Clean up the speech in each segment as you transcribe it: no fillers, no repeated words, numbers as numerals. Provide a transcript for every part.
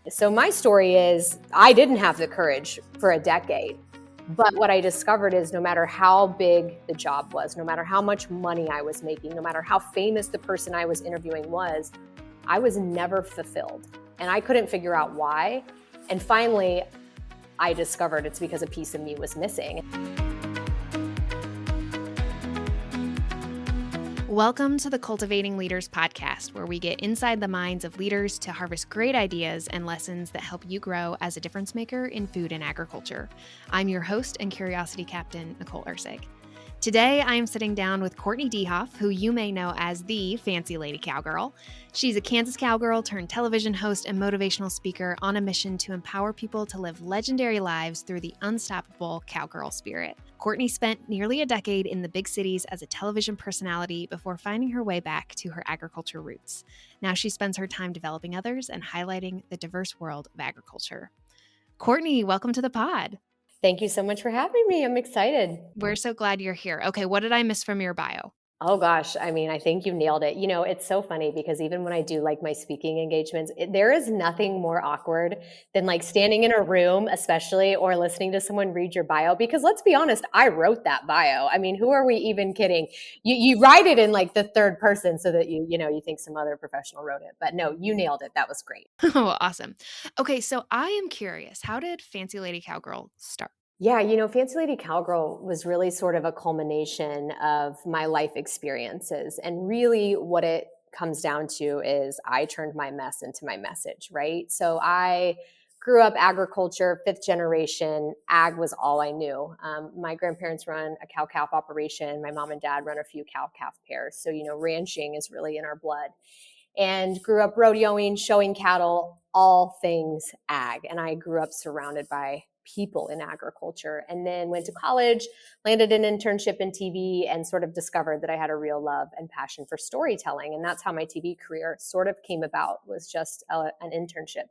So my story is I didn't have the courage for a decade. But what I discovered is no matter how big the job was, no matter how much money I was making, no matter how famous the person I was interviewing was, I was never fulfilled. And I couldn't figure out why. And finally, I discovered it's because a piece of me was missing. Welcome to the Cultivating Leaders Podcast, where we get inside the minds of leaders to harvest great ideas and lessons that help you grow as a difference maker in food and agriculture. I'm your host and curiosity captain, Nicole Ursig. Today, I am sitting down with Courtney DeHoff, who you may know as the Fancy Lady Cowgirl. She's a Kansas cowgirl turned television host and motivational speaker on a mission to empower people to live legendary lives through the unstoppable cowgirl spirit. Courtney spent nearly a decade in the big cities as a television personality before finding her way back to her agriculture roots. Now she spends her time developing others and highlighting the diverse world of agriculture. Courtney, welcome to the pod. Thank you so much for having me. I'm excited. We're so glad you're here. Okay, what did I miss from your bio? Oh gosh, I think you nailed it. It's so funny because even when I do like my speaking engagements, there is nothing more awkward than like standing in a room, especially, or listening to someone read your bio. Because let's be honest, I wrote that bio. Who are we even kidding? You write it in like the third person so that you think some other professional wrote it. But no, you nailed it. That was great. Oh, awesome. Okay, so I am curious, how did Fancy Lady Cowgirl start? Yeah, Fancy Lady Cowgirl was really sort of a culmination of my life experiences. And really what it comes down to is I turned my mess into my message, right? So I grew up agriculture, fifth generation. Ag was all I knew. My grandparents run a cow-calf operation. My mom and dad run a few cow-calf pairs. So, ranching is really in our blood. And grew up rodeoing, showing cattle, all things ag. And I grew up surrounded by people in agriculture, and then went to college, landed an internship in TV, and sort of discovered that I had a real love and passion for storytelling. And that's how my TV career sort of came about, was just an internship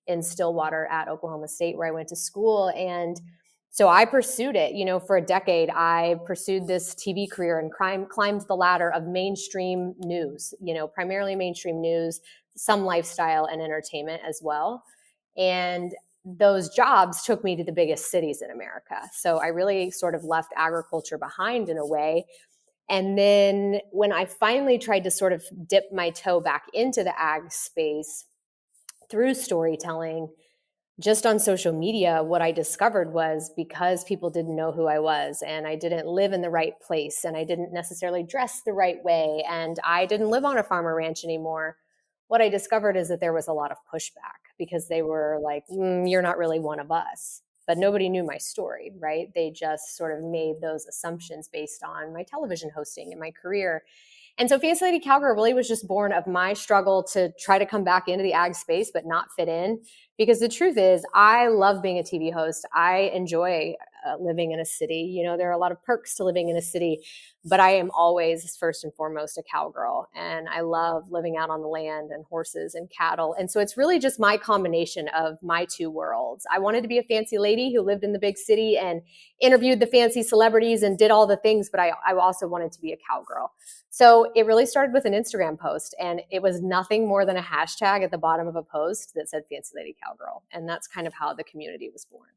in Stillwater at Oklahoma State, where I went to school. And so I pursued it, for a decade. I pursued this TV career and climbed the ladder of mainstream news, primarily mainstream news, some lifestyle and entertainment as well. And those jobs took me to the biggest cities in America. So I really sort of left agriculture behind in a way. And then when I finally tried to sort of dip my toe back into the ag space through storytelling, just on social media, what I discovered was because people didn't know who I was, and I didn't live in the right place, and I didn't necessarily dress the right way, and I didn't live on a farm or ranch anymore, what I discovered is that there was a lot of pushback because they were like, you're not really one of us. But nobody knew my story, right? They just sort of made those assumptions based on my television hosting and my career. And so Fancy Lady Cowgirl really was just born of my struggle to try to come back into the ag space, but not fit in. Because the truth is, I love being a TV host. I enjoy living in a city. There are a lot of perks to living in a city, but I am always first and foremost a cowgirl. And I love living out on the land and horses and cattle. And so it's really just my combination of my two worlds. I wanted to be a fancy lady who lived in the big city and interviewed the fancy celebrities and did all the things, but I also wanted to be a cowgirl. So it really started with an Instagram post, and it was nothing more than a hashtag at the bottom of a post that said Fancy Lady Cowgirl. And that's kind of how the community was born.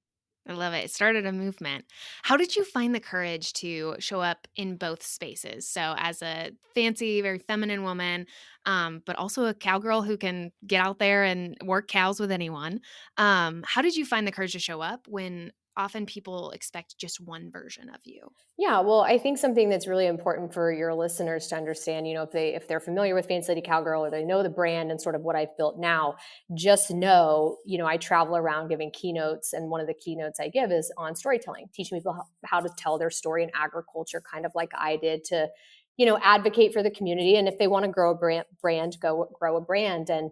I love it. It started a movement. How did you find the courage to show up in both spaces? So as a fancy, very feminine woman, but also a cowgirl who can get out there and work cows with anyone. How did you find the courage to show up when often people expect just one version of you? Yeah, well, I think something that's really important for your listeners to understand, if they're familiar with Fancy Lady Cowgirl or they know the brand and sort of what I've built now, just know, I travel around giving keynotes, and one of the keynotes I give is on storytelling, teaching people how to tell their story in agriculture, kind of like I did to, advocate for the community. And if they want to grow a brand, go grow a brand. And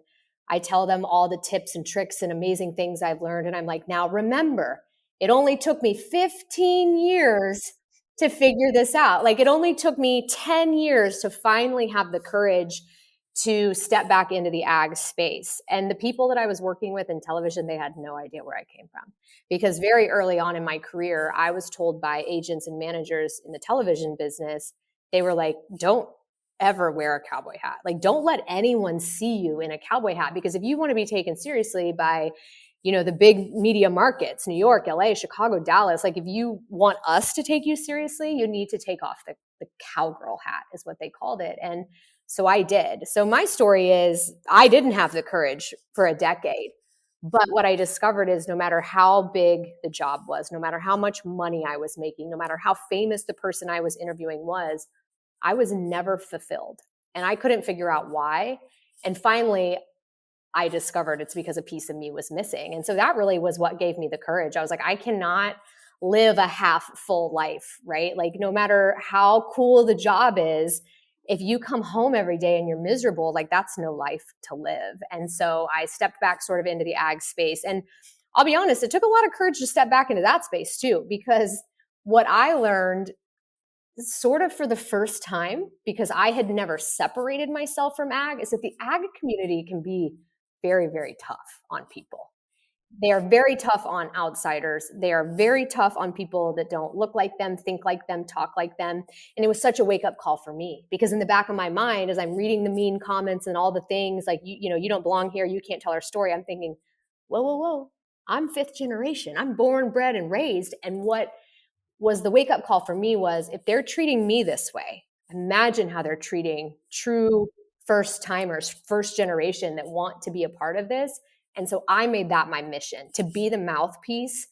I tell them all the tips and tricks and amazing things I've learned. And I'm like, now remember, it only took me 15 years to figure this out. Like, it only took me 10 years to finally have the courage to step back into the ag space. And the people that I was working with in television, they had no idea where I came from. Because very early on in my career, I was told by agents and managers in the television business, they were like, don't ever wear a cowboy hat. Like, don't let anyone see you in a cowboy hat, because if you want to be taken seriously by, the big media markets, New York, LA, Chicago, Dallas, like if you want us to take you seriously, you need to take off the cowgirl hat, is what they called it. And so I did. So my story is I didn't have the courage for a decade. But what I discovered is no matter how big the job was, no matter how much money I was making, no matter how famous the person I was interviewing was, I was never fulfilled. And I couldn't figure out why. And finally, I discovered it's because a piece of me was missing. And so that really was what gave me the courage. I was like, I cannot live a half full life, right? Like, no matter how cool the job is, if you come home every day and you're miserable, like that's no life to live. And so I stepped back sort of into the ag space. And I'll be honest, it took a lot of courage to step back into that space too, because what I learned sort of for the first time, because I had never separated myself from ag, is that the ag community can be very, very tough on people. They are very tough on outsiders. They are very tough on people that don't look like them, think like them, talk like them. And it was such a wake-up call for me, because in the back of my mind, as I'm reading the mean comments and all the things like, you don't belong here, you can't tell our story, I'm thinking, whoa, whoa, whoa, I'm fifth generation. I'm born, bred, and raised. And what was the wake-up call for me was, if they're treating me this way, imagine how they're treating true first-timers, first generation that want to be a part of this. And so I made that my mission, to be the mouthpiece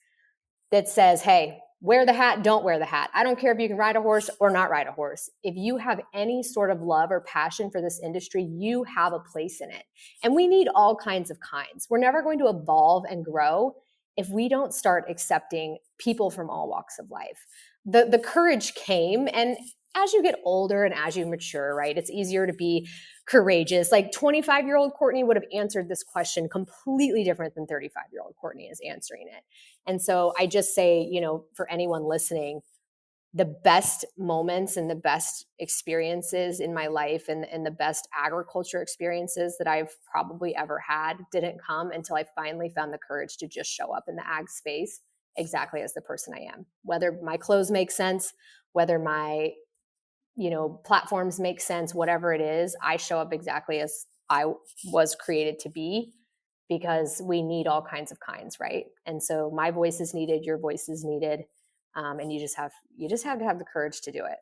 that says, hey, wear the hat, don't wear the hat. I don't care if you can ride a horse or not ride a horse. If you have any sort of love or passion for this industry, you have a place in it. And we need all kinds of kinds. We're never going to evolve and grow if we don't start accepting people from all walks of life. The courage came, and as you get older and as you mature, right, it's easier to be courageous. Like 25-year-old Courtney would have answered this question completely different than 35-year-old Courtney is answering it. And so I just say, for anyone listening, the best moments and the best experiences in my life and the best agriculture experiences that I've probably ever had didn't come until I finally found the courage to just show up in the ag space exactly as the person I am. Whether my clothes make sense, whether my platforms make sense, whatever it is, I show up exactly as I was created to be, because we need all kinds of kinds, right? And so my voice is needed, your voice is needed. And you just have to have the courage to do it,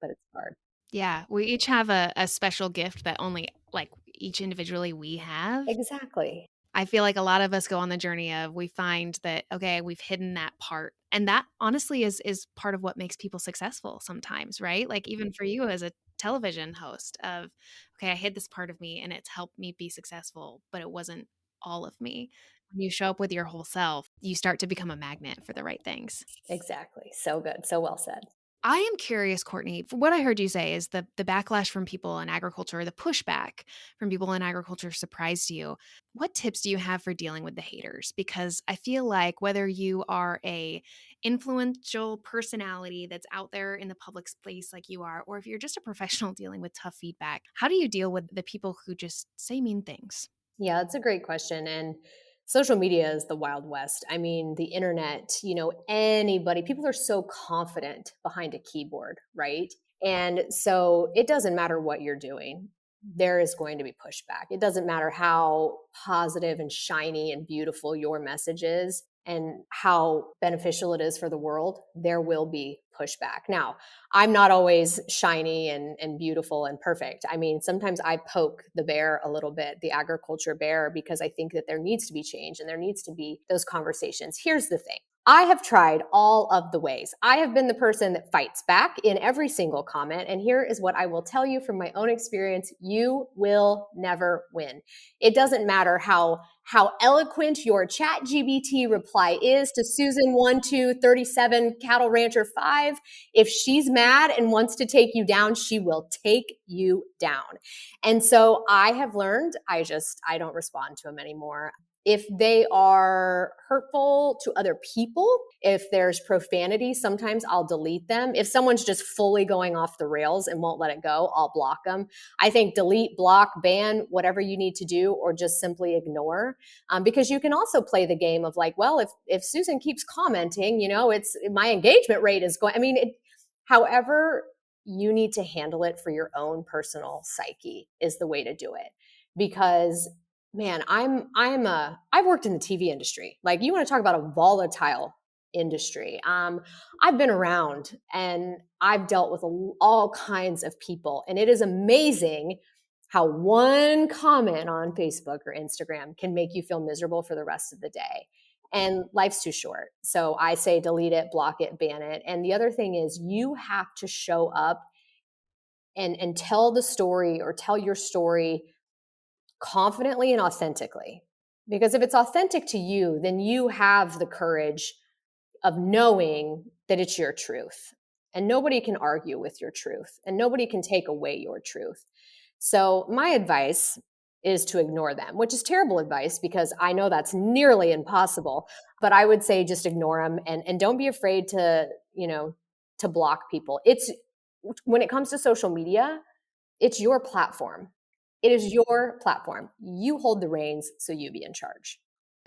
but it's hard. Yeah, we each have a special gift that only like each individually we have. Exactly. I feel like a lot of us go on the journey of, we find that, okay, we've hidden that part. And that honestly is part of what makes people successful sometimes, right? Like even for you as a television host of, okay, I hid this part of me and it's helped me be successful, but it wasn't all of me. When you show up with your whole self, you start to become a magnet for the right things. Exactly. So good. So well said. I am curious, Courtney, for what I heard you say is the backlash from people in agriculture, the pushback from people in agriculture surprised you. What tips do you have for dealing with the haters? Because I feel like whether you are a influential personality that's out there in the public space like you are, or if you're just a professional dealing with tough feedback, how do you deal with the people who just say mean things? Yeah, that's a great question. And social media is the Wild West. I mean, the internet, anybody, people are so confident behind a keyboard, right? And so it doesn't matter what you're doing, there is going to be pushback. It doesn't matter how positive and shiny and beautiful your message is and how beneficial it is for the world, there will be pushback. Now, I'm not always shiny and beautiful and perfect. I mean, sometimes I poke the bear a little bit, the agriculture bear, because I think that there needs to be change and there needs to be those conversations. Here's the thing. I have tried all of the ways. I have been the person that fights back in every single comment. And here is what I will tell you from my own experience. You will never win. It doesn't matter how eloquent your chat GBT reply is to Susan 1237 Cattle Rancher 5. If she's mad and wants to take you down, she will take you down. And so I have learned, I don't respond to them anymore. If they are hurtful to other people, if there's profanity, sometimes I'll delete them. If someone's just fully going off the rails and won't let it go, I'll block them. I think delete, block, ban, whatever you need to do, or just simply ignore. Because you can also play the game of like, well, if Susan keeps commenting, it's my engagement rate is going, however you need to handle it for your own personal psyche is the way to do it. Because man, I've worked in the TV industry. Like, you want to talk about a volatile industry. I've been around and I've dealt with all kinds of people, and it is amazing how one comment on Facebook or Instagram can make you feel miserable for the rest of the day. And life's too short. So I say delete it, block it, ban it. And the other thing is, you have to show up and tell the story, or tell your story confidently and authentically. Because if it's authentic to you, then you have the courage of knowing that it's your truth. And nobody can argue with your truth, and nobody can take away your truth. So my advice is to ignore them, which is terrible advice because I know that's nearly impossible. But I would say just ignore them, and don't be afraid to, to block people. It's, when it comes to social media, it's your platform. It is your platform. You hold the reins, so you be in charge.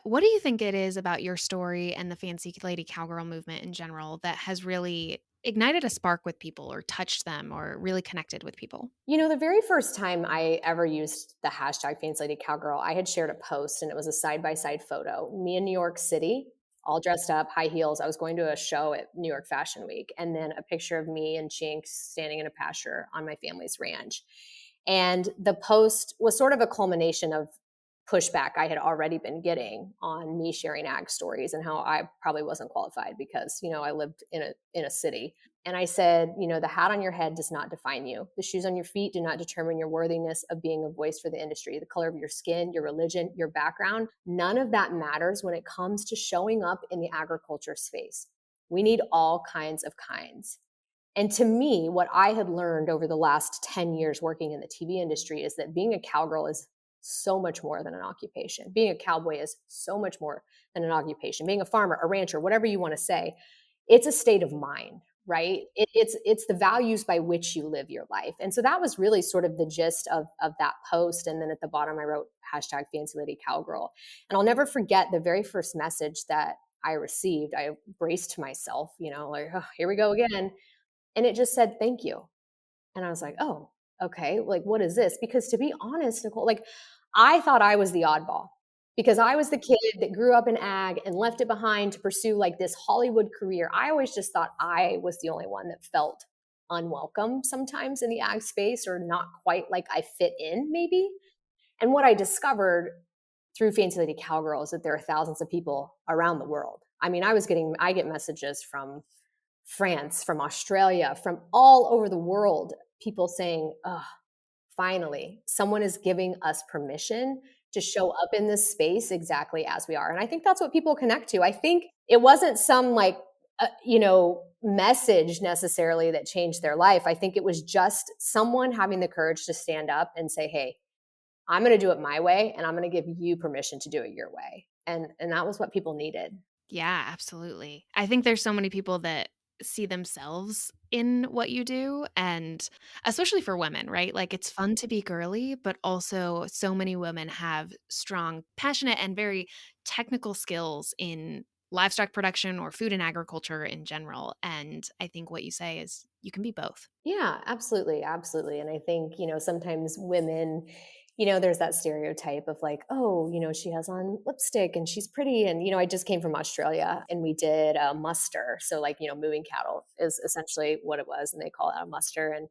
What do you think it is about your story and the Fancy Lady Cowgirl movement in general that has really ignited a spark with people, or touched them, or really connected with people? The very first time I ever used the hashtag Fancy Lady Cowgirl, I had shared a post, and it was a side-by-side photo. Me in New York City, all dressed up, high heels. I was going to a show at New York Fashion Week. And then a picture of me and Chinks standing in a pasture on my family's ranch. And the post was sort of a culmination of pushback I had already been getting on me sharing ag stories, and how I probably wasn't qualified because, I lived in a city. And I said, the hat on your head does not define you. The shoes on your feet do not determine your worthiness of being a voice for the industry. The color of your skin, your religion, your background, none of that matters when it comes to showing up in the agriculture space. We need all kinds of kinds. And to me, what I had learned over the last 10 years working in the TV industry is that being a cowgirl is so much more than an occupation. Being a cowboy is so much more than an occupation. Being a farmer, a rancher, whatever you want to say, it's a state of mind, right? It's the values by which you live your life. And so that was really sort of the gist of that post. And then at the bottom, I wrote hashtag Fancy Lady Cowgirl. And I'll never forget the very first message that I received. I braced myself, like, oh, here we go again. And it just said, thank you. And I was like, oh, okay. Like, what is this? Because to be honest, Nicole, like, I thought I was the oddball because I was the kid that grew up in ag and left it behind to pursue like this Hollywood career. I always just thought I was the only one that felt unwelcome sometimes in the ag space, or not quite like I fit in maybe. And what I discovered through Fancy Lady Cowgirl is that there are thousands of people around the world. I mean, I get messages from France, from Australia, from all over the world, people saying, oh, finally, someone is giving us permission to show up in this space exactly as we are. And I think that's what people connect to. I think it wasn't some message necessarily that changed their life. I think it was just someone having the courage to stand up and say, hey, I'm going to do it my way, and I'm going to give you permission to do it your way. And that was what people needed. Yeah, absolutely. I think there's so many people that see themselves in what you do, and especially for women, right? Like, it's fun to be girly, but also so many women have strong, passionate, and very technical skills in livestock production or food and agriculture in general. And I think what you say is you can be both. Yeah, absolutely. Absolutely. And I think, sometimes women, there's that stereotype of like, oh, she has on lipstick and she's pretty. And, I just came from Australia and we did a muster. So like, moving cattle is essentially what it was. And they call it a muster. And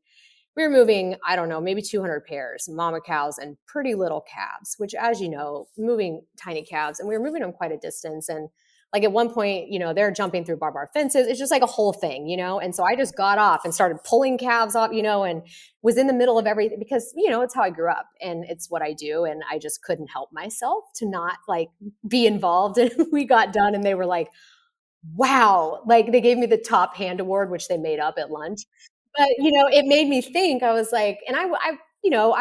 we were moving, I don't know, maybe 200 pairs, mama cows and pretty little calves, which, as you know, moving tiny calves, and we were moving them quite a distance. And like at one point, they're jumping through barbed wire fences. It's just like a whole thing, And so I just got off and started pulling calves off, and was in the middle of everything because, it's how I grew up and it's what I do. And I just couldn't help myself to not like be involved. And we got done and they were like, wow, like they gave me the top hand award, which they made up at lunch. But, it made me think. I was like, and I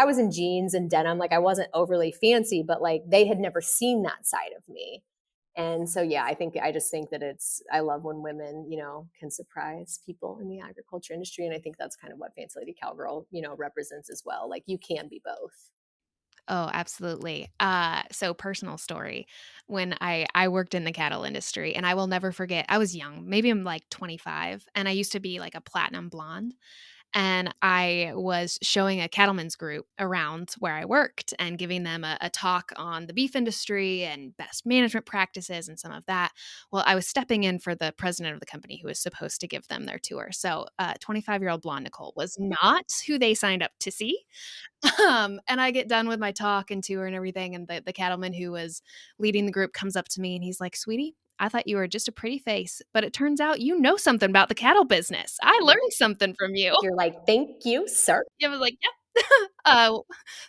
was in jeans and denim, like I wasn't overly fancy, but like they had never seen that side of me. And so, yeah, I just think that I love when women, can surprise people in the agriculture industry. And I think that's kind of what Fancy Lady Cowgirl, represents as well. Like you can be both. Oh, absolutely. So personal story. When I worked in the cattle industry, and I will never forget, I was young, maybe I'm like 25, and I used to be like a platinum blonde. And I was showing a cattlemen's group around where I worked and giving them a talk on the beef industry and best management practices and some of that. Well, I was stepping in for the president of the company who was supposed to give them their tour. So 25-year-old blonde Nicole was not who they signed up to see. And I get done with my talk and tour and everything. And the cattleman who was leading the group comes up to me and he's like, "Sweetie, I thought you were just a pretty face, but it turns out you know something about the cattle business. I learned something from you." You're like, thank you, sir. I was like, "Yep." uh,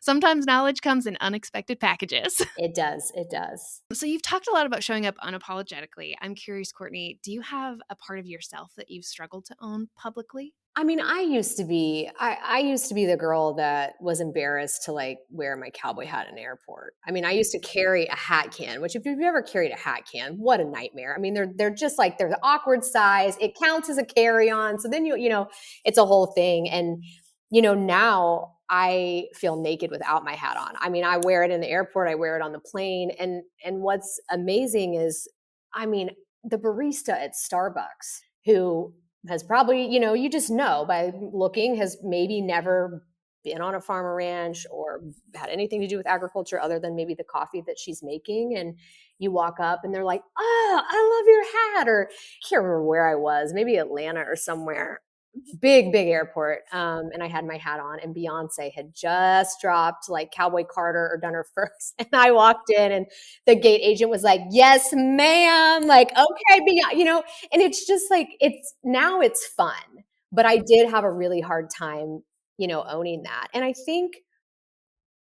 Sometimes knowledge comes in unexpected packages. It does. It does. So you've talked a lot about showing up unapologetically. I'm curious, Courtney, do you have a part of yourself that you've struggled to own publicly? I mean, I used to be the girl that was embarrassed to like wear my cowboy hat in the airport. I mean, I used to carry a hat can, which if you've ever carried a hat can, what a nightmare. I mean, they're just like they're the awkward size. It counts as a carry-on. So then it's a whole thing. And now I feel naked without my hat on. I mean, I wear it in the airport, I wear it on the plane. And what's amazing is, I mean, the barista at Starbucks who has probably, you just know by looking, has maybe never been on a farm or ranch or had anything to do with agriculture other than maybe the coffee that she's making. And you walk up and they're like, "Oh, I love your hat." Or I can't remember where I was, maybe Atlanta or somewhere. Big airport. And I had my hat on, and Beyonce had just dropped like Cowboy Carter or done her first. And I walked in, and the gate agent was like, "Yes, ma'am." Like, okay, and it's just like, it's fun. But I did have a really hard time, owning that. And I think,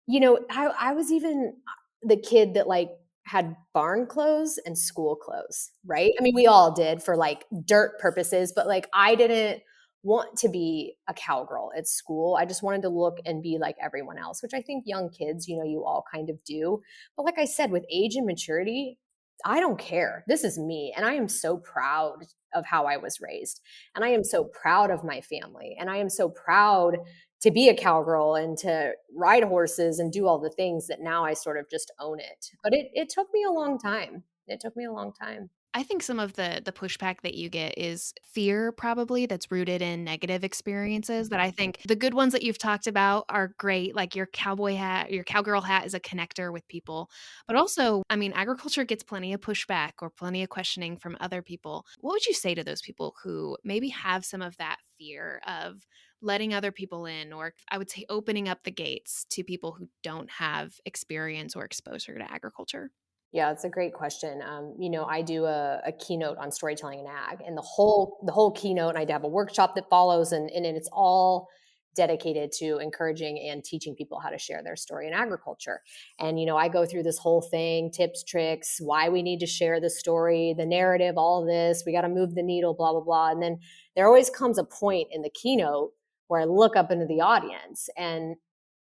I was even the kid that like had barn clothes and school clothes, right? I mean, we all did for like dirt purposes, but like I didn't want to be a cowgirl at school. I just wanted to look and be like everyone else, which I think young kids, you all kind of do. But like I said, with age and maturity, I don't care. This is me. And I am so proud of how I was raised. And I am so proud of my family. And I am so proud to be a cowgirl and to ride horses and do all the things that now I sort of just own it. But it took me a long time. It took me a long time. I think some of the pushback that you get is fear, probably, that's rooted in negative experiences. That I think the good ones that you've talked about are great. Like your cowboy hat, your cowgirl hat is a connector with people. But also, I mean, agriculture gets plenty of pushback or plenty of questioning from other people. What would you say to those people who maybe have some of that fear of letting other people in, or I would say opening up the gates to people who don't have experience or exposure to agriculture? Yeah, it's a great question. I do a keynote on storytelling and ag, and the whole keynote, and I have a workshop that follows, and it's all dedicated to encouraging and teaching people how to share their story in agriculture. And I go through this whole thing, tips, tricks, why we need to share the story, the narrative, all this. We got to move the needle, blah blah blah. And then there always comes a point in the keynote where I look up into the audience, and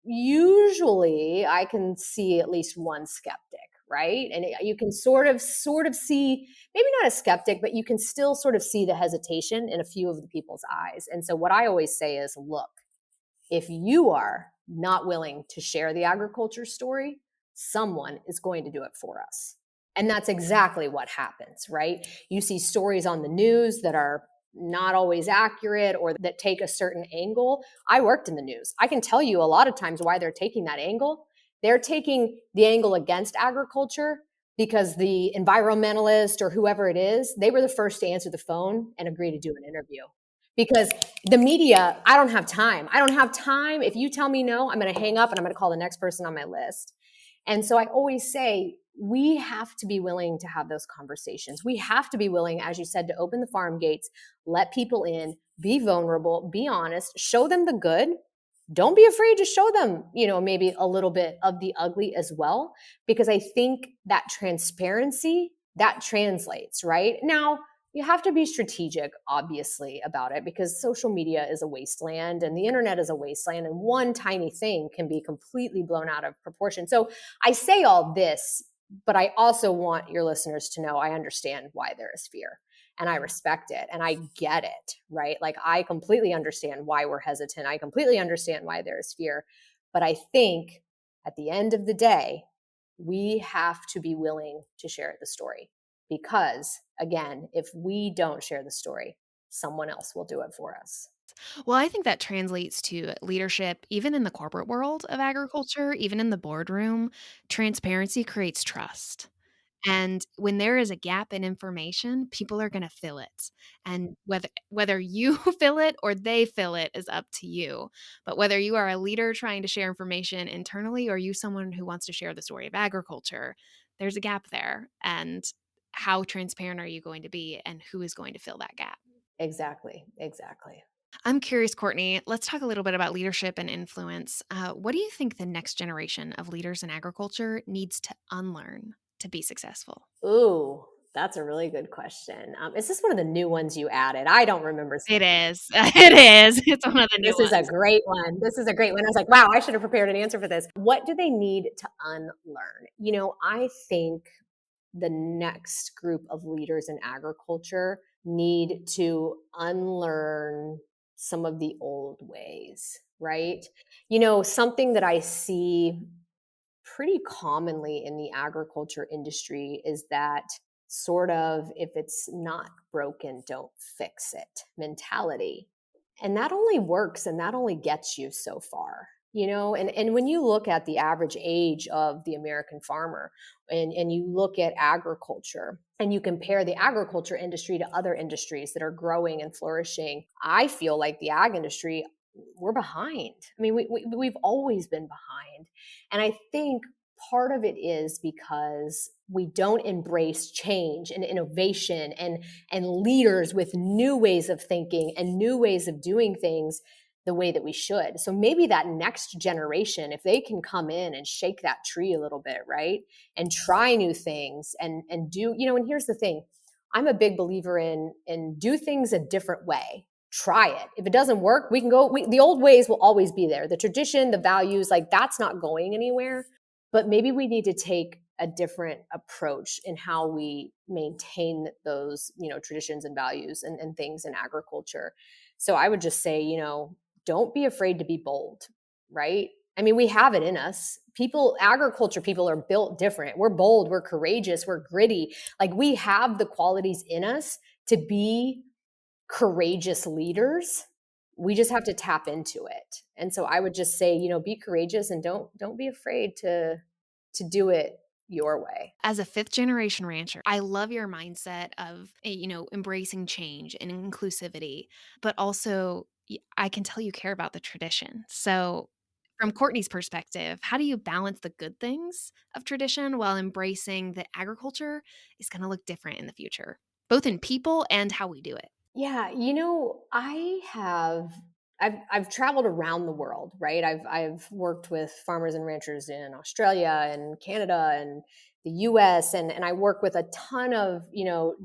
usually I can see at least one skeptic, right? And you can sort of see, maybe not a skeptic, but you can still sort of see the hesitation in a few of the people's eyes. And so what I always say is, look, if you are not willing to share the agriculture story, someone is going to do it for us. And that's exactly what happens, right? You see stories on the news that are not always accurate or that take a certain angle. I worked in the news. I can tell you a lot of times why they're taking that angle. They're taking the angle against agriculture because the environmentalist or whoever it is, they were the first to answer the phone and agree to do an interview. Because the media, I don't have time. I don't have time. If you tell me no, I'm going to hang up and I'm going to call the next person on my list. And so I always say, we have to be willing to have those conversations. We have to be willing, as you said, to open the farm gates, let people in, be vulnerable, be honest, show them the good. Don't be afraid to show them, maybe a little bit of the ugly as well, because I think that transparency, that translates, right? Now, you have to be strategic, obviously, about it, because social media is a wasteland and the internet is a wasteland, and one tiny thing can be completely blown out of proportion. So I say all this, but I also want your listeners to know I understand why there is fear, and I respect it and I get it, right? Like, I completely understand why we're hesitant. I completely understand why there is fear. But I think at the end of the day, we have to be willing to share the story. Because again, if we don't share the story, someone else will do it for us. Well, I think that translates to leadership, even in the corporate world of agriculture, even in the boardroom. Transparency creates trust. And when there is a gap in information, people are going to fill it. And whether you fill it or they fill it is up to you. But whether you are a leader trying to share information internally or you someone who wants to share the story of agriculture, there's a gap there. And how transparent are you going to be and who is going to fill that gap? Exactly. Exactly. I'm curious, Courtney, let's talk a little bit about leadership and influence. What do you think the next generation of leaders in agriculture needs to unlearn to be successful? Ooh, that's a really good question. Is this one of the new ones you added? I don't remember. It is. It is. It's one of the new This is a ones. great one. This is a great one. I was like, wow, I should have prepared an answer for this. What do they need to unlearn? I think the next group of leaders in agriculture need to unlearn some of the old ways, right? Something that I see pretty commonly in the agriculture industry is that sort of if it's not broken, don't fix it mentality. And that only works and that only gets you so far. And when you look at the average age of the American farmer and you look at agriculture and you compare the agriculture industry to other industries that are growing and flourishing, I feel like the ag industry, we're behind. I mean, we've always been behind. And I think part of it is because we don't embrace change and innovation and leaders with new ways of thinking and new ways of doing things the way that we should. So maybe that next generation, if they can come in and shake that tree a little bit, right? And try new things and do, and here's the thing. I'm a big believer in do things a different way. Try it. If it doesn't work, we can go, the old ways will always be there. The tradition, the values, like that's not going anywhere. But maybe we need to take a different approach in how we maintain those, traditions and values and things in agriculture. So I would just say, don't be afraid to be bold, right? I mean, we have it in us. Agriculture people are built different. We're bold, we're courageous, we're gritty. Like we have the qualities in us to be courageous leaders. We just have to tap into it. And so I would just say, be courageous and don't be afraid to do it your way. As a fifth generation rancher, I love your mindset of, embracing change and inclusivity, but also I can tell you care about the tradition. So from Courtney's perspective, how do you balance the good things of tradition while embracing that agriculture is going to look different in the future, both in people and how we do it? Yeah, I've traveled around the world, right? I've worked with farmers and ranchers in Australia and Canada and the US and I work with a ton of,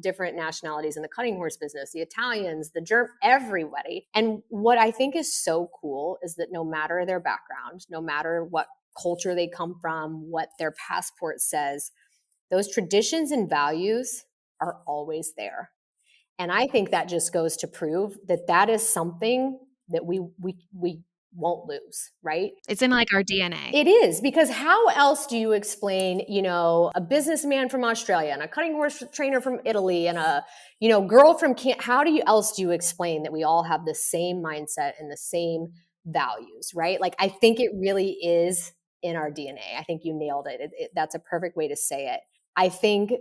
different nationalities in the cutting horse business, the Italians, the German, everybody. And what I think is so cool is that no matter their background, no matter what culture they come from, what their passport says, those traditions and values are always there. And I think that just goes to prove that that is something that we won't lose, right? It's in like our DNA. It is, because how else do you explain, a businessman from Australia and a cutting horse trainer from Italy and a, girl from how else do you explain that we all have the same mindset and the same values, right? Like I think it really is in our DNA. I think you nailed it. That's a perfect way to say it. I think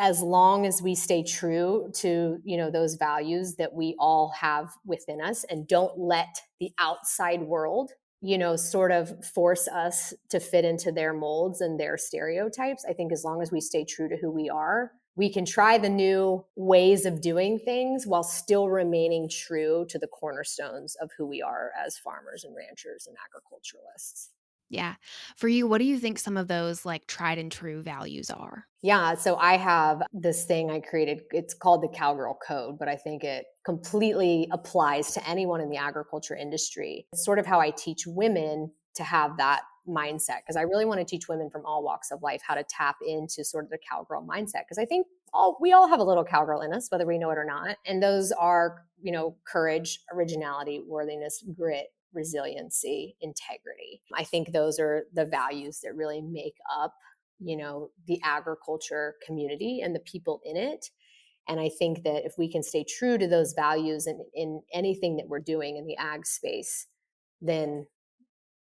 as long as we stay true to, those values that we all have within us and don't let the outside world, sort of force us to fit into their molds and their stereotypes. I think as long as we stay true to who we are, we can try the new ways of doing things while still remaining true to the cornerstones of who we are as farmers and ranchers and agriculturalists. Yeah. For you, what do you think some of those like tried and true values are? Yeah, so I have this thing I created. It's called the Cowgirl Code, but I think it completely applies to anyone in the agriculture industry. It's sort of how I teach women to have that mindset, because I really want to teach women from all walks of life how to tap into sort of the cowgirl mindset, because I think we all have a little cowgirl in us, whether we know it or not. And those are, courage, originality, worthiness, grit, resiliency, integrity. I think those are the values that really make up the agriculture community and the people in it. And I think that if we can stay true to those values in anything that we're doing in the ag space, then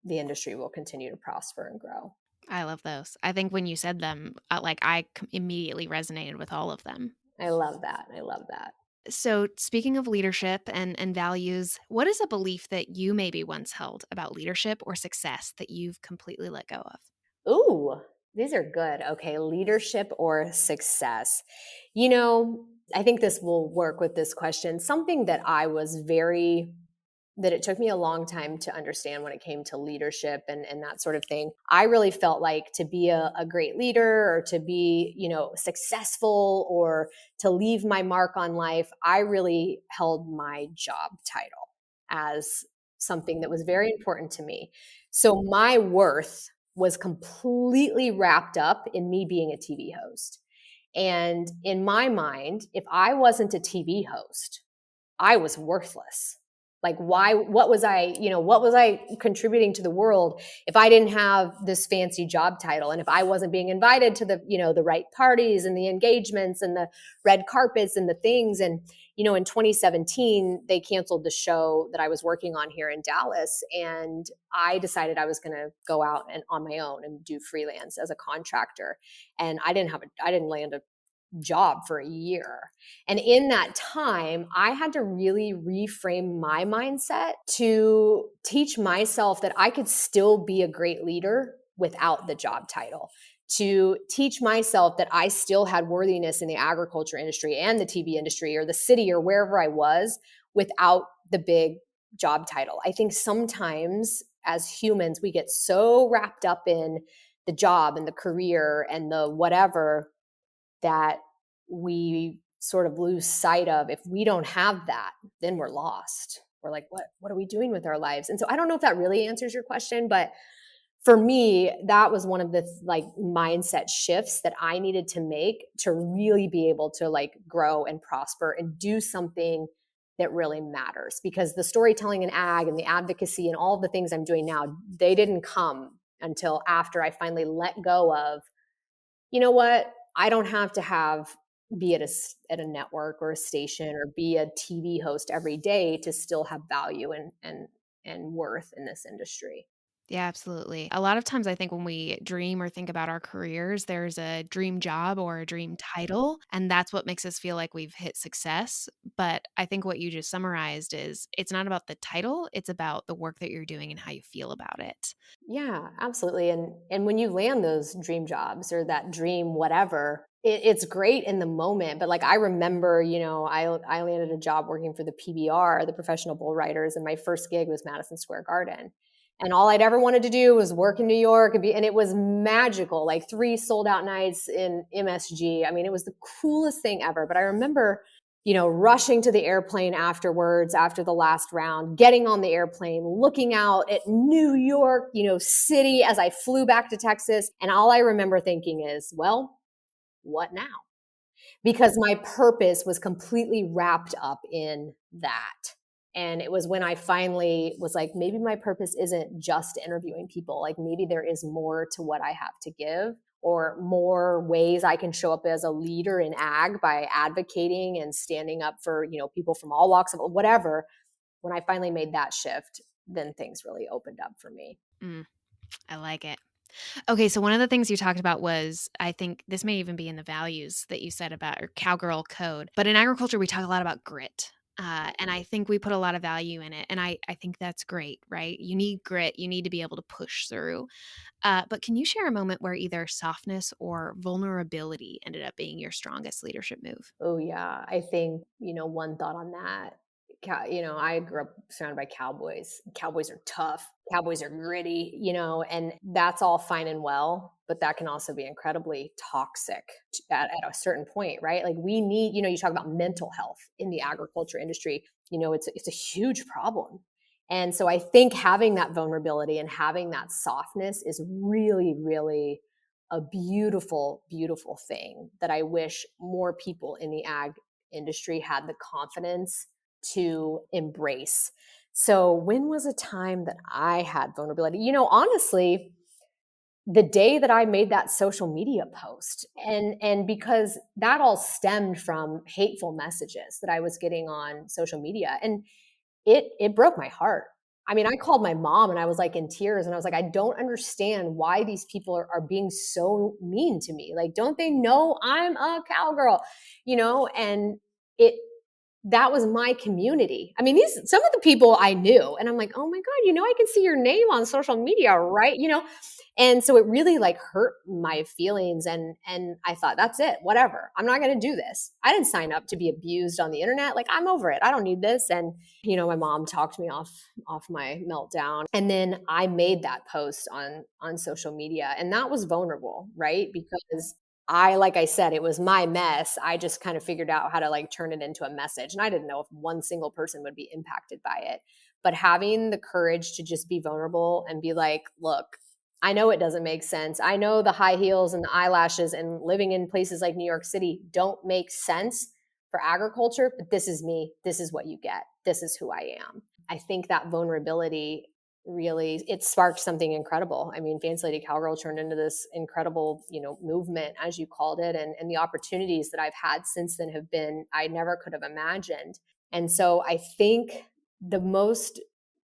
the industry will continue to prosper and grow. I love those. I think when you said them, immediately resonated with all of them. I love that. I love that. So, speaking of leadership and values, what is a belief that you maybe once held about leadership or success that you've completely let go of? Ooh, these are good. Okay, leadership or success. I think this will work with this question. Something that that it took me a long time to understand when it came to leadership and that sort of thing. I really felt like to be a great leader or to be, successful or to leave my mark on life, I really held my job title as something that was very important to me. So my worth was completely wrapped up in me being a TV host. And in my mind, if I wasn't a TV host, I was worthless. Like what was I contributing to the world if I didn't have this fancy job title and if I wasn't being invited to the right parties and the engagements and the red carpets and the things. And, in 2017, they canceled the show that I was working on here in Dallas. And I decided I was going to go out and on my own and do freelance as a contractor. And I didn't land a job for a year. And in that time, I had to really reframe my mindset to teach myself that I could still be a great leader without the job title, to teach myself that I still had worthiness in the agriculture industry and the TV industry or the city or wherever I was without the big job title. I think sometimes as humans, we get so wrapped up in the job and the career and the whatever that we sort of lose sight of. If we don't have that, then we're lost. We're like, what are we doing with our lives? And so I don't know if that really answers your question, but for me, that was one of the mindset shifts that I needed to make to really be able to grow and prosper and do something that really matters. Because the storytelling and ag and the advocacy and all the things I'm doing now, they didn't come until after I finally let go of, you know what? I don't have to be at a network or a station or be a TV host every day to still have value and worth in this industry. Yeah, absolutely. A lot of times, I think when we dream or think about our careers, there's a dream job or a dream title, and that's what makes us feel like we've hit success. But I think what you just summarized is it's not about the title, it's about the work that you're doing and how you feel about it. Yeah, absolutely. And when you land those dream jobs or that dream whatever, it's great in the moment. But I remember, I landed a job working for the PBR, the Professional Bull Riders, and my first gig was Madison Square Garden. And all I'd ever wanted to do was work in New York and it was magical, 3 sold out nights in MSG. I mean, it was the coolest thing ever. But I remember rushing to the airplane afterwards, after the last round, getting on the airplane, looking out at New York, city as I flew back to Texas. And all I remember thinking is, well, what now? Because my purpose was completely wrapped up in that. And it was when I finally was like, maybe my purpose isn't just interviewing people. Maybe there is more to what I have to give, or more ways I can show up as a leader in ag by advocating and standing up for, people from all walks of whatever. When I finally made that shift, then things really opened up for me. I like it. Okay, so one of the things you talked about was, I think this may even be in the values that you said about or cowgirl code, but in agriculture, we talk a lot about grit. And I think we put a lot of value in it. And I think that's great, right? You need grit. You need to be able to push through. But can you share a moment where either softness or vulnerability ended up being your strongest leadership move? Oh yeah, I think, one thought on that. I grew up surrounded by cowboys. Cowboys are tough. Cowboys are gritty, and that's all fine and well, but that can also be incredibly toxic at a certain point, right? We need, you talk about mental health in the agriculture industry, it's a huge problem. And so I think having that vulnerability and having that softness is really, really a beautiful, beautiful thing that I wish more people in the ag industry had the confidence to embrace. So when was a time that I had vulnerability? Honestly, the day that I made that social media post. And because that all stemmed from hateful messages that I was getting on social media. And it broke my heart. I mean, I called my mom and I was like in tears and I was like, I don't understand why these people are being so mean to me. Like, don't they know I'm a cowgirl? And it that was my community. I mean, some of the people I knew, and I'm like, oh my God, I can see your name on social media, right? And so it really like hurt my feelings. And I thought, that's it, whatever. I'm not going to do this. I didn't sign up to be abused on the internet. Like, I'm over it. I don't need this. And my mom talked me off my meltdown. And then I made that post on social media, and that was vulnerable, right? Because like I said, it was my mess. I just kind of figured out how to like turn it into a message. And I didn't know if one single person would be impacted by it. But having the courage to just be vulnerable and be like, look, I know it doesn't make sense. I know the high heels and the eyelashes and living in places like New York City don't make sense for agriculture, but this is me. This is what you get. This is who I am. I think that vulnerability really, it sparked something incredible. I mean, Fancy Lady Cowgirl turned into this incredible, movement, as you called it. And the opportunities that I've had since then have been, I never could have imagined. And so I think the most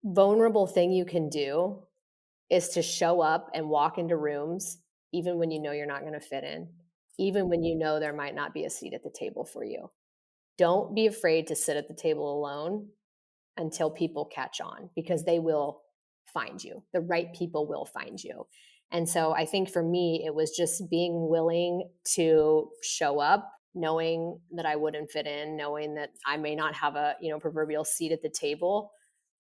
vulnerable thing you can do is to show up and walk into rooms, even when you know you're not going to fit in, even when you know there might not be a seat at the table for you. Don't be afraid to sit at the table alone until people catch on, because they will find you. The right people will find you. And so I think for me, it was just being willing to show up, knowing that I wouldn't fit in, knowing that I may not have a, proverbial seat at the table,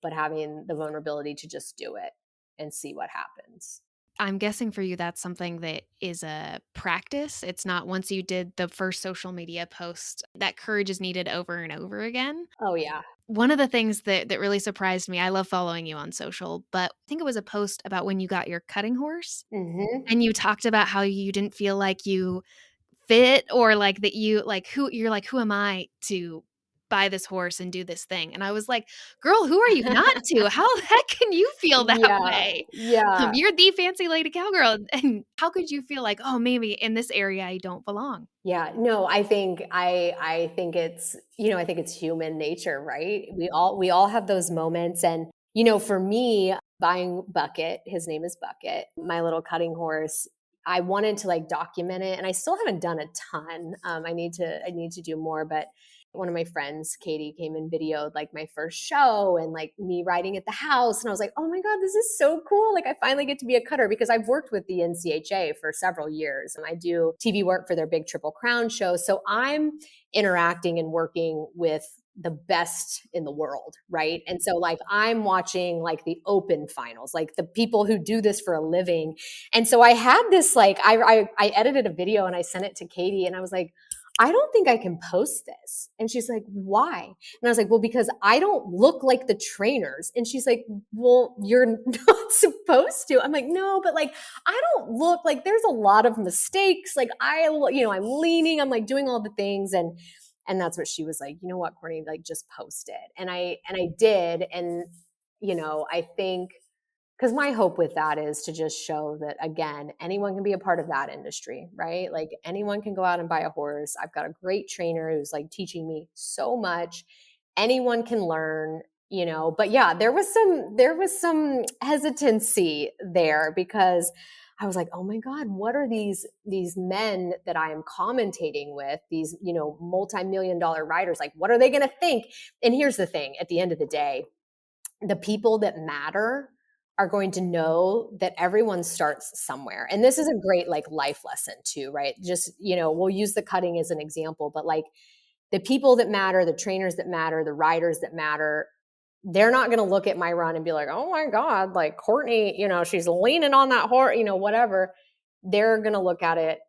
but having the vulnerability to just do it and see what happens. I'm guessing for you, that's something that is a practice. It's not once you did the first social media post, that courage is needed over and over again. Oh, yeah. One of the things that really surprised me, I love following you on social, but I think it was a post about when you got your cutting horse. Mm-hmm. And you talked about how you didn't feel like you fit, or like that who am I to buy this horse and do this thing? And I was like, girl, who are you not to? How the heck can you feel that Yeah. way? Yeah. You're the Fancy Lady Cowgirl. And how could you feel like, oh, maybe in this area I don't belong? Yeah, no, I think it's human nature, right? We all have those moments. And for me, buying Bucket, his name is Bucket, my little cutting horse, I wanted to like document it, and I still haven't done a ton. I need to do more, but one of my friends, Katie, came and videoed like my first show and like me riding at the house. And I was like, oh my God, this is so cool. Like, I finally get to be a cutter, because I've worked with the NCHA for several years and I do TV work for their big Triple Crown show. So I'm interacting and working with the best in the world, right? And so like I'm watching like the open finals, like the people who do this for a living. And so I had this like I edited a video and I sent it to Katie, and I was like, I don't think I can post this. And she's like, why? And I was like, well, because I don't look like the trainers. And she's like, well, you're not supposed to. I'm like, no, but like, I don't look like, there's a lot of mistakes. Like I'm leaning, I'm like doing all the things. And that's what she was like, you know what, Courtney, like just post it. And I did. And, I think, because my hope with that is to just show that, again, anyone can be a part of that industry, right? Like anyone can go out and buy a horse. I've got a great trainer who's like teaching me so much. Anyone can learn, but yeah, there was some hesitancy there, because I was like, oh my God, what are these men that I am commentating with, these, multi-million-dollar riders? Like, what are they going to think? And here's the thing, at the end of the day, the people that matter are going to know that everyone starts somewhere. And this is a great like life lesson too, right? Just, we'll use the cutting as an example, but like the people that matter, the trainers that matter, the riders that matter, they're not going to look at my run and be like, oh my God, like Courtney, she's leaning on that horse, whatever. They're going to look at it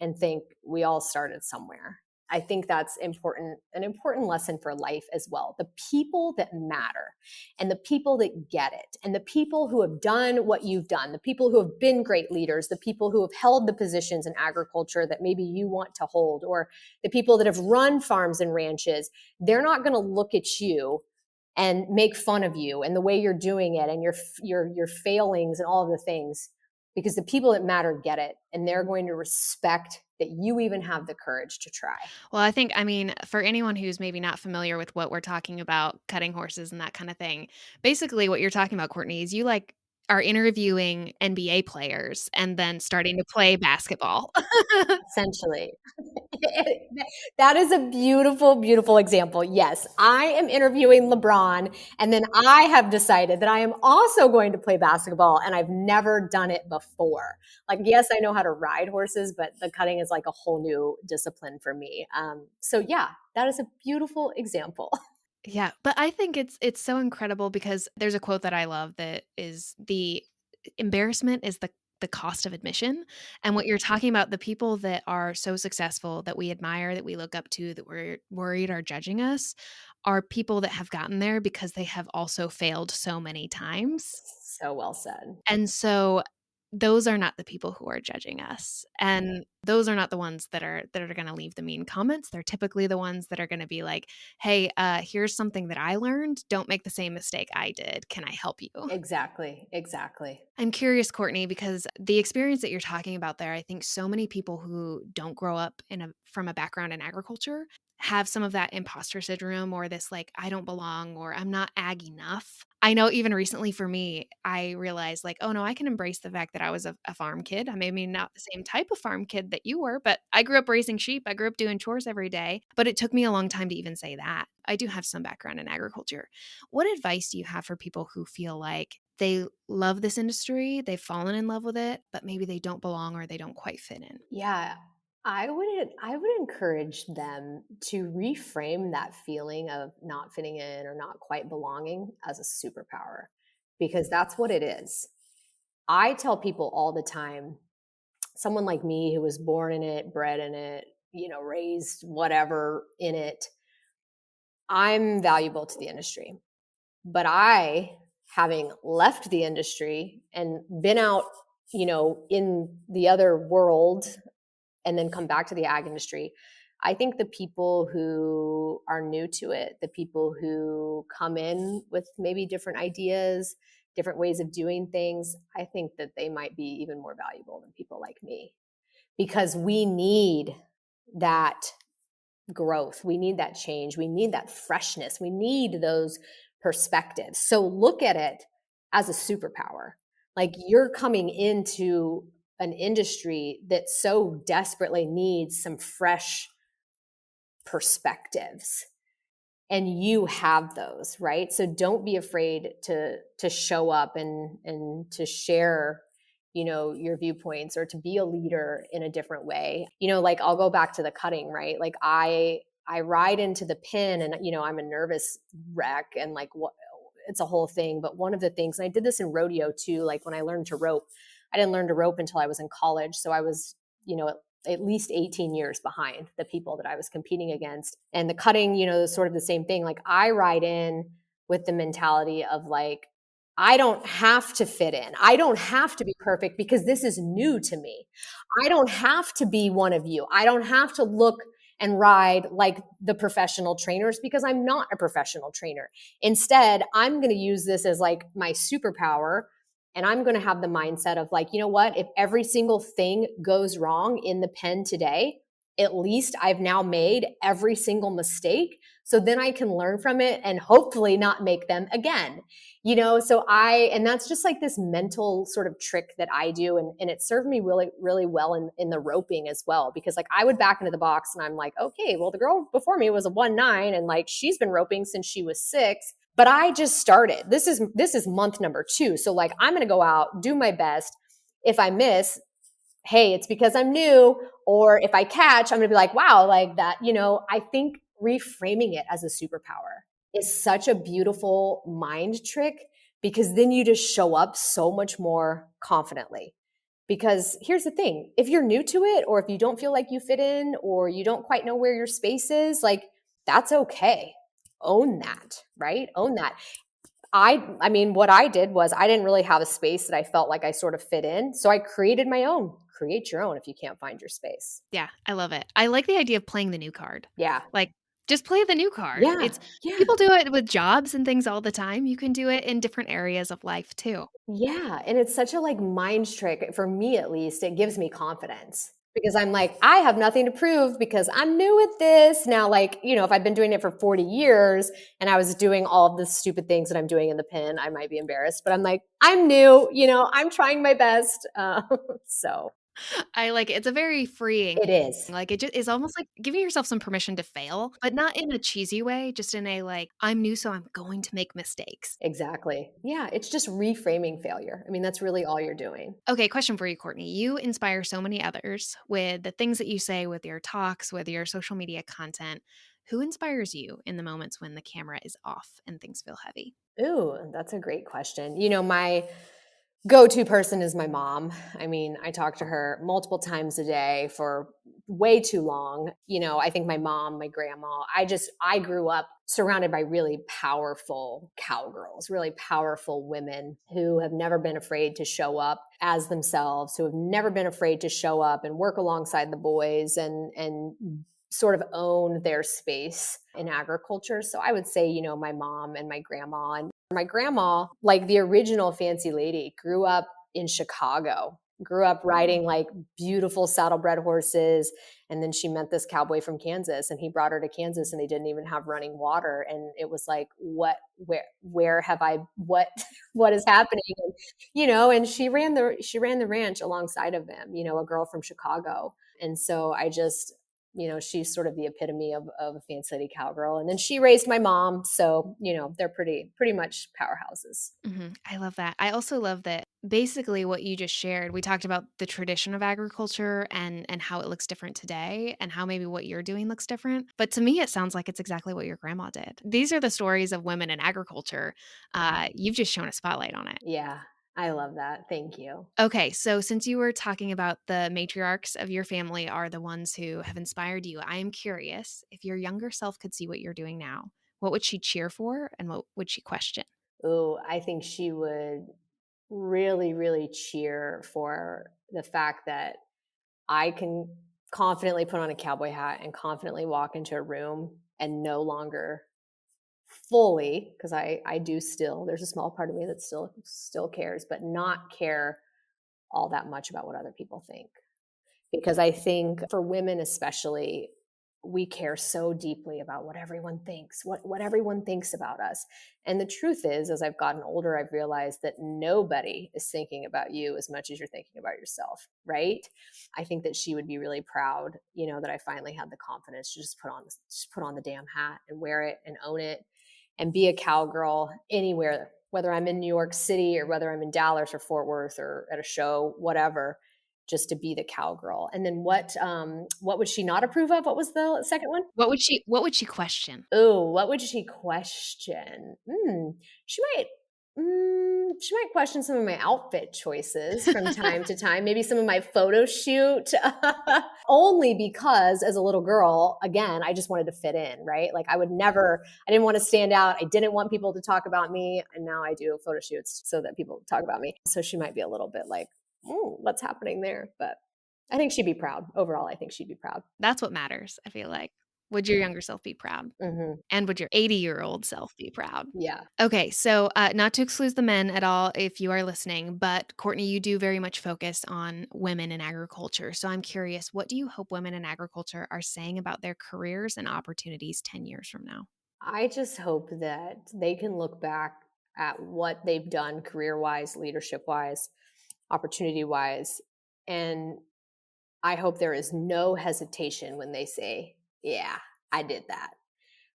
and think we all started somewhere. I think that's important, an important lesson for life as well. The people that matter and the people that get it and the people who have done what you've done, the people who have been great leaders, the people who have held the positions in agriculture that maybe you want to hold, or the people that have run farms and ranches, they're not going to look at you and make fun of you and the way you're doing it and your failings and all of the things. because the people that matter get it, and they're going to respect that you even have the courage to try. Well, I mean, for anyone who's maybe not familiar with what we're talking about, cutting horses and that kind of thing, basically what you're talking about, Courtney, is you like are interviewing NBA players and then starting to play basketball. Essentially. That is a beautiful, beautiful example. Yes, I am interviewing LeBron, and then I have decided that I am also going to play basketball, and I've never done it before. Like, yes, I know how to ride horses, but the cutting is like a whole new discipline for me. So yeah, that is a beautiful example. Yeah, but I think it's so incredible because there's a quote that I love that is the embarrassment is the cost of admission. And what you're talking about, the people that are so successful that we admire, that we look up to, that we're worried are judging us, are people that have gotten there because they have also failed so many times. So well said. And so those are not the people who are judging us. And those are not the ones that are going to leave the mean comments. They're typically the ones that are going to be like, "Hey, here's something that I learned. Don't make the same mistake I did. Can I help you?" Exactly. Exactly. I'm curious, Courtney, because the experience that you're talking about there, I think so many people who don't grow up from a background in agriculture have some of that imposter syndrome or this like, I don't belong or I'm not ag enough. I know even recently for me, I realized like, oh no, I can embrace the fact that I was a farm kid. I maybe not the same type of farm kid that you were, but I grew up raising sheep. I grew up doing chores every day, but it took me a long time to even say that. I do have some background in agriculture. What advice do you have for people who feel like they love this industry, they've fallen in love with it, but maybe they don't belong or they don't quite fit in? Yeah, I would encourage them to reframe that feeling of not fitting in or not quite belonging as a superpower, because that's what it is. I tell people all the time, someone like me who was born in it, bred in it, raised whatever in it, I'm valuable to the industry. But having left the industry and been out, in the other world and then come back to the ag industry, I think the people who are new to it, the people who come in with maybe different ideas, different ways of doing things, I think that they might be even more valuable than people like me, because we need that growth. We need that change. We need that freshness. We need those perspectives. So look at it as a superpower. Like, you're coming into an industry that so desperately needs some fresh perspectives, and you have those, right? So don't be afraid to show up and to share, your viewpoints, or to be a leader in a different way. Like, I'll go back to the cutting, right? Like, I ride into the pin, and I'm a nervous wreck, and like, what, it's a whole thing. But one of the things, and I did this in rodeo too, like when I learned to rope, I didn't learn to rope until I was in college. So I was, at least 18 years behind the people that I was competing against. And the cutting, is sort of the same thing. Like, I ride in with the mentality of like, I don't have to fit in. I don't have to be perfect because this is new to me. I don't have to be one of you. I don't have to look and ride like the professional trainers because I'm not a professional trainer. Instead, I'm going to use this as like my superpower. And I'm going to have the mindset of like, you know what? If every single thing goes wrong in the pen today, at least I've now made every single mistake. So then I can learn from it and hopefully not make them again. And that's just like this mental sort of trick that I do. And it served me really, really well in the roping as well, because like I would back into the box and I'm like, okay, well, the girl before me was a 1-9 and like she's been roping since she was 6. But I just started. This is month number 2. So like, I'm going to go out, do my best. If I miss, hey, it's because I'm new. Or if I catch, I'm going to be like, wow, like that. I think reframing it as a superpower is such a beautiful mind trick, because then you just show up so much more confidently. Because here's the thing, if you're new to it, or if you don't feel like you fit in, or you don't quite know where your space is, like, that's okay. Own that, right? Own that. I mean, what I did was I didn't really have a space that I felt like I sort of fit in. So I created my own. Create your own if you can't find your space. Yeah, I love it. I like the idea of playing the new card. Yeah. Like, Just play the new card. Yeah. It's Yeah. people do it with jobs and things all the time. You can do it in different areas of life too. Yeah, and it's such a, like, mind trick, for me at least, it gives me confidence because I'm like, "I have nothing to prove because I'm new at this." Now, like, if I'd been doing it for 40 years and I was doing all of the stupid things that I'm doing in the pin, I might be embarrassed, but I'm like, "I'm new, I'm trying my best." So I like it. It's a very freeing. it is. Like it just is almost like giving yourself some permission to fail, but not in a cheesy way, just in a like, I'm new, so I'm going to make mistakes. Exactly. Yeah, it's just reframing failure. I mean, that's really all you're doing. Okay, question for you, Courtney. You inspire so many others with the things that you say, with your talks, with your social media content. Who inspires you in the moments when the camera is off and things feel heavy? Ooh, that's a great question. My go-to person is my mom. I mean, I talk to her multiple times a day for way too long. I think my mom, my grandma, I grew up surrounded by really powerful cowgirls, really powerful women who have never been afraid to show up as themselves, who have never been afraid to show up and work alongside the boys and sort of own their space in agriculture. So I would say, my mom and my grandma. And my grandma, like the original Fancy Lady, grew up in Chicago, grew up riding like beautiful saddlebred horses. And then she met this cowboy from Kansas and he brought her to Kansas and they didn't even have running water. And it was like, where have I, what is happening? And she ran the ranch alongside of them, a girl from Chicago. And so she's sort of the epitome of a Fancy Lady Cowgirl. And then she raised my mom. So, they're pretty much powerhouses. I love that. I also love that basically what you just shared. We talked about the tradition of agriculture and how it looks different today and how maybe what you're doing looks different. But to me, it sounds like it's exactly what your grandma did. These are the stories of women in agriculture. You've just shown a spotlight on it. Yeah, I love that. Thank you. Okay, so since you were talking about the matriarchs of your family are the ones who have inspired you, I am curious if your younger self could see what you're doing now, what would she cheer for and what would she question? Oh, I think she would really, really cheer for the fact that I can confidently put on a cowboy hat and confidently walk into a room and no longer fully, because I do still, there's a small part of me that still cares, but not care all that much about what other people think. Because I think for women especially, we care so deeply about what everyone thinks, what everyone thinks about us. And the truth is, as I've gotten older, I've realized that nobody is thinking about you as much as you're thinking about yourself, right? I think that she would be really proud, that I finally had the confidence to just put on the damn hat and wear it and own it and be a cowgirl anywhere, whether I'm in New York City or whether I'm in Dallas or Fort Worth or at a show, whatever, just to be the cowgirl. And then what would she not approve of? What was the second one? What would she question? Oh, what would she question? She might she might question some of my outfit choices from time to time, maybe some of my photo shoot. Only because as a little girl, again, I just wanted to fit in, right? Like I didn't want to stand out. I didn't want people to talk about me. And now I do photo shoots so that people talk about me. So she might be a little bit like, what's happening there? But I think she'd be proud. Overall, I think she'd be proud. That's what matters, I feel like. Would your younger self be proud? Hmm. And would your 80-year-old self be proud? Yeah. Okay, so not to exclude the men at all if you are listening, but Courtney, you do very much focus on women in agriculture. So I'm curious, what do you hope women in agriculture are saying about their careers and opportunities 10 years from now? I just hope that they can look back at what they've done career wise, leadership wise, opportunity wise. And I hope there is no hesitation when they say, yeah, I did that.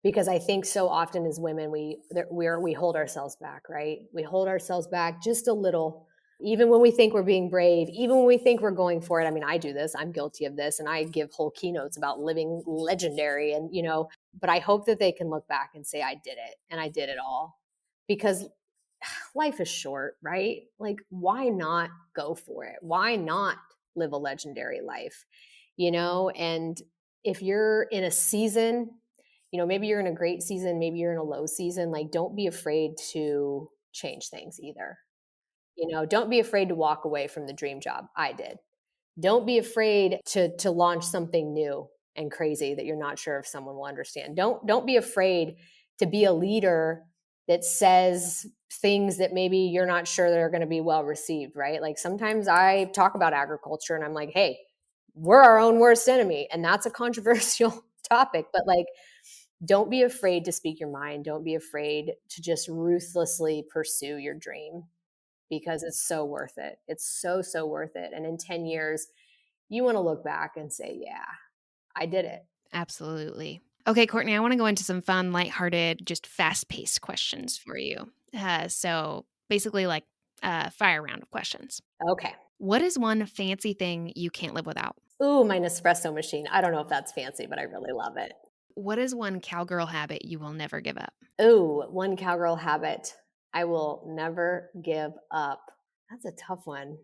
Because I think so often as women, we hold ourselves back, right? We hold ourselves back just a little, even when we think we're being brave, even when we think we're going for it. I mean, I do this, I'm guilty of this, and I give whole keynotes about living legendary. And, but I hope that they can look back and say, I did it and I did it all. Because life is short, right? Like, why not go for it? Why not live a legendary life? And if you're in a season, maybe you're in a great season, maybe you're in a low season, like, don't be afraid to change things either. Don't be afraid to walk away from the dream job. I did. Don't be afraid to launch something new and crazy that you're not sure if someone will understand. Don't be afraid to be a leader that says things that maybe you're not sure that are going to be well received, right? Like sometimes I talk about agriculture and I'm like, hey, we're our own worst enemy. And that's a controversial topic, but like, don't be afraid to speak your mind. Don't be afraid to just ruthlessly pursue your dream because it's so worth it. It's so, so worth it. And in 10 years, you want to look back and say, yeah, I did it. Absolutely. Okay, Courtney, I want to go into some fun, lighthearted, just fast-paced questions for you. So basically like a fire round of questions. Okay. What is one fancy thing you can't live without? Ooh, my Nespresso machine. I don't know if that's fancy, but I really love it. What is one cowgirl habit you will never give up? Ooh, one cowgirl habit I will never give up. That's a tough one.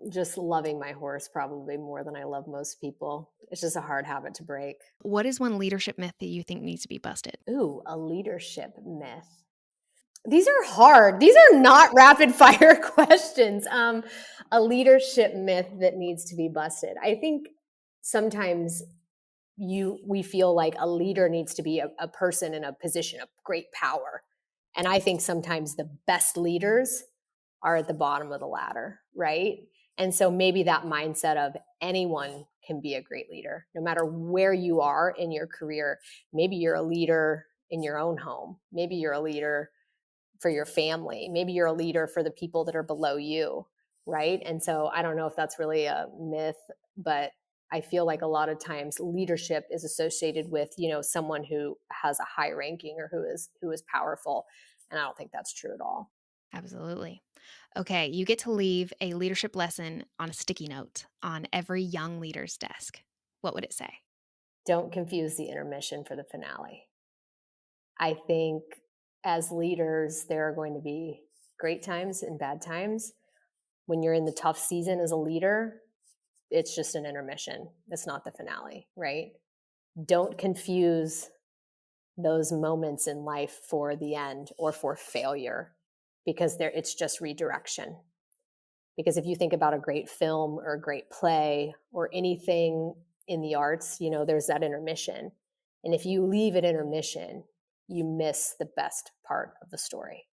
Just loving my horse probably more than I love most people. It's just a hard habit to break. What is one leadership myth that you think needs to be busted? Ooh, a leadership myth. These are hard. These are not rapid fire questions. A leadership myth that needs to be busted. I think sometimes we feel like a leader needs to be a person in a position of great power. And I think sometimes the best leaders are at the bottom of the ladder, right? And so maybe that mindset of anyone can be a great leader, no matter where you are in your career. Maybe you're a leader in your own home. Maybe you're a leader for your family. Maybe you're a leader for the people that are below you, right? And so I don't know if that's really a myth, but I feel like a lot of times leadership is associated with, someone who has a high ranking or who is powerful. And I don't think that's true at all. Absolutely. Okay, you get to leave a leadership lesson on a sticky note on every young leader's desk. What would it say? Don't confuse the intermission for the finale. I think as leaders, there are going to be great times and bad times. When you're in the tough season as a leader, it's just an intermission. It's not the finale, right? Don't confuse those moments in life for the end or for failure, because it's just redirection. Because if you think about a great film or a great play or anything in the arts, there's that intermission. And if you leave at intermission, you miss the best part of the story.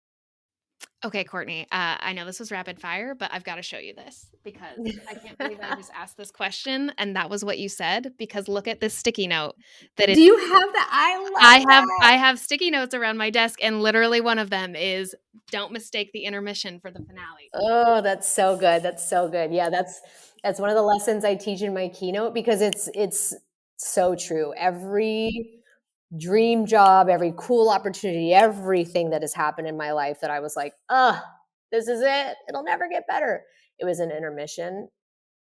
Okay, Courtney, I know this was rapid fire, but I've got to show you this because I can't believe I just asked this question and that was what you said, because look at this sticky note that Do you have that? I love I that. have sticky notes around my desk, and literally one of them is don't mistake the intermission for the finale. Oh, that's so good. That's so good. Yeah, that's one of the lessons I teach in my keynote, because it's so true. Every dream job, every cool opportunity, everything that has happened in my life that I was like, this is it. It'll never get better. It was an intermission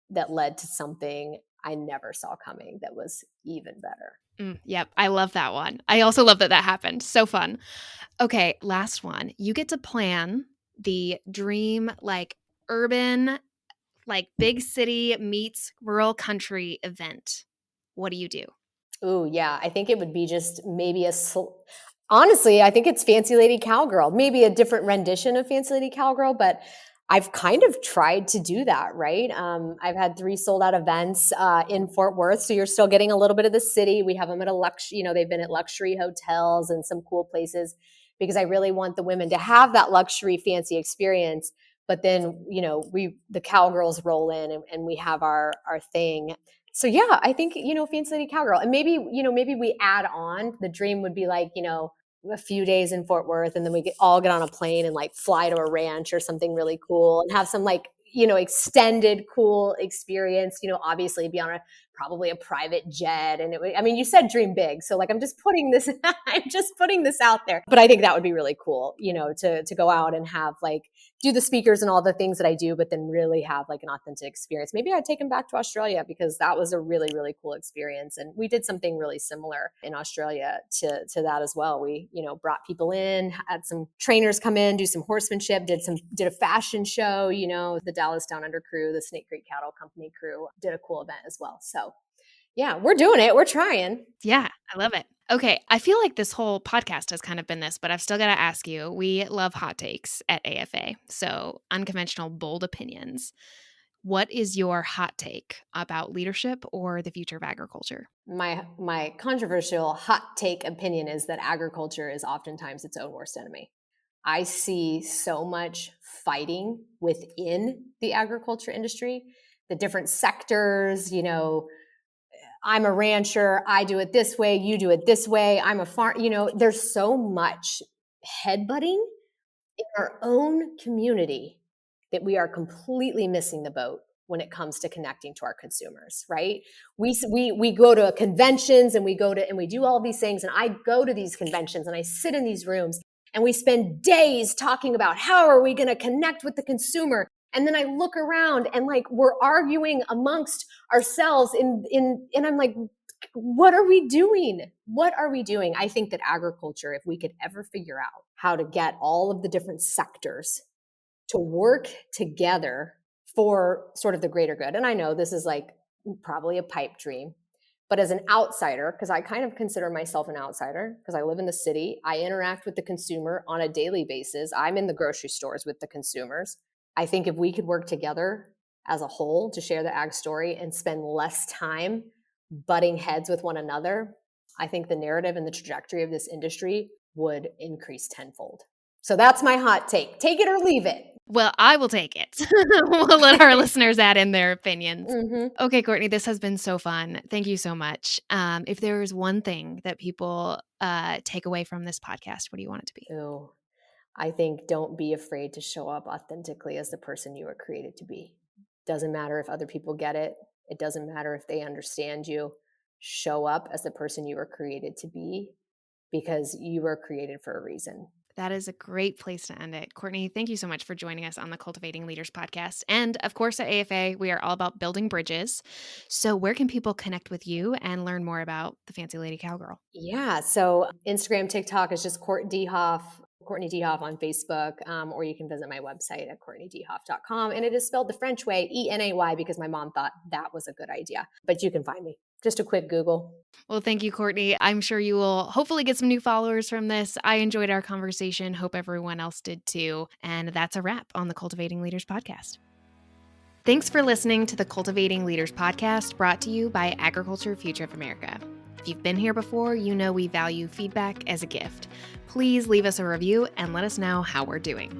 that led to something I never saw coming that was even better. Yep, I love that one. I also love that happened. So fun. Okay, last one. You get to plan the dream, like urban, like big city meets rural country event. What do you do? Ooh, yeah. I think it would be just maybe honestly, I think it's Fancy Lady Cowgirl, maybe a different rendition of Fancy Lady Cowgirl, but I've kind of tried to do that, right? I've had 3 sold out events in Fort Worth. So you're still getting a little bit of the city. We have them at they've been at luxury hotels and some cool places, because I really want the women to have that luxury fancy experience. But then, the cowgirls roll in and we have our thing. So yeah, I think, Fancy Lady Cowgirl. And maybe we add on. The dream would be like, a few days in Fort Worth, and then we all get on a plane and like fly to a ranch or something really cool and have some like, extended cool experience, obviously be on probably a private jet. And you said dream big. So like, I'm just putting this out there, but I think that would be really cool, to go out and have like, do the speakers and all the things that I do, but then really have like an authentic experience. Maybe I'd take them back to Australia, because that was a really, really cool experience. And we did something really similar in Australia to that as well. We, brought people in, had some trainers come in, do some horsemanship, did a fashion show, the Dallas Down Under crew, the Snake Creek Cattle Company crew did a cool event as well. So yeah, we're doing it. We're trying. Yeah, I love it. Okay, I feel like this whole podcast has kind of been this, but I've still got to ask you. We love hot takes at AFA, so unconventional, bold opinions. What is your hot take about leadership or the future of agriculture? My controversial hot take opinion is that agriculture is oftentimes its own worst enemy. I see so much fighting within the agriculture industry, the different sectors, I'm a rancher, I do it this way, you do it this way, I'm a farm, there's so much headbutting in our own community that we are completely missing the boat when it comes to connecting to our consumers, right? We go to conventions and we do all these things, and I go to these conventions and I sit in these rooms and we spend days talking about how are we going to connect with the consumer, and then I look around and like we're arguing amongst ourselves and I'm like, what are we doing? What are we doing? I think that agriculture, if we could ever figure out how to get all of the different sectors to work together for sort of the greater good. And I know this is like probably a pipe dream, but as an outsider, because I kind of consider myself an outsider because I live in the city, I interact with the consumer on a daily basis. I'm in the grocery stores with the consumers. I think if we could work together as a whole to share the ag story and spend less time butting heads with one another, I think the narrative and the trajectory of this industry would increase tenfold. So that's my hot take. Take it or leave it. Well, I will take it. We'll let our listeners add in their opinions. Mm-hmm. Okay, Courtney, this has been so fun. Thank you so much. If there is one thing that people take away from this podcast, what do you want it to be? Ooh, I think don't be afraid to show up authentically as the person you were created to be. Doesn't matter if other people get it. It doesn't matter if they understand you. Show up as the person you were created to be, because you were created for a reason. That is a great place to end it. Courtney, thank you so much for joining us on the Cultivating Leaders podcast. And of course, at AFA, we are all about building bridges. So where can people connect with you and learn more about the Fancy Lady Cowgirl? Yeah. So Instagram, TikTok is just Courtney Diehoff on Facebook, or you can visit my website at CourtneyDiehoff.com. And it is spelled the French way, ENAY, because my mom thought that was a good idea. But you can find me. Just a quick Google. Well, thank you, Courtney. I'm sure you will hopefully get some new followers from this. I enjoyed our conversation. Hope everyone else did too. And that's a wrap on the Cultivating Leaders podcast. Thanks for listening to the Cultivating Leaders podcast, brought to you by Agriculture Future of America. If you've been here before, you know we value feedback as a gift. Please leave us a review and let us know how we're doing.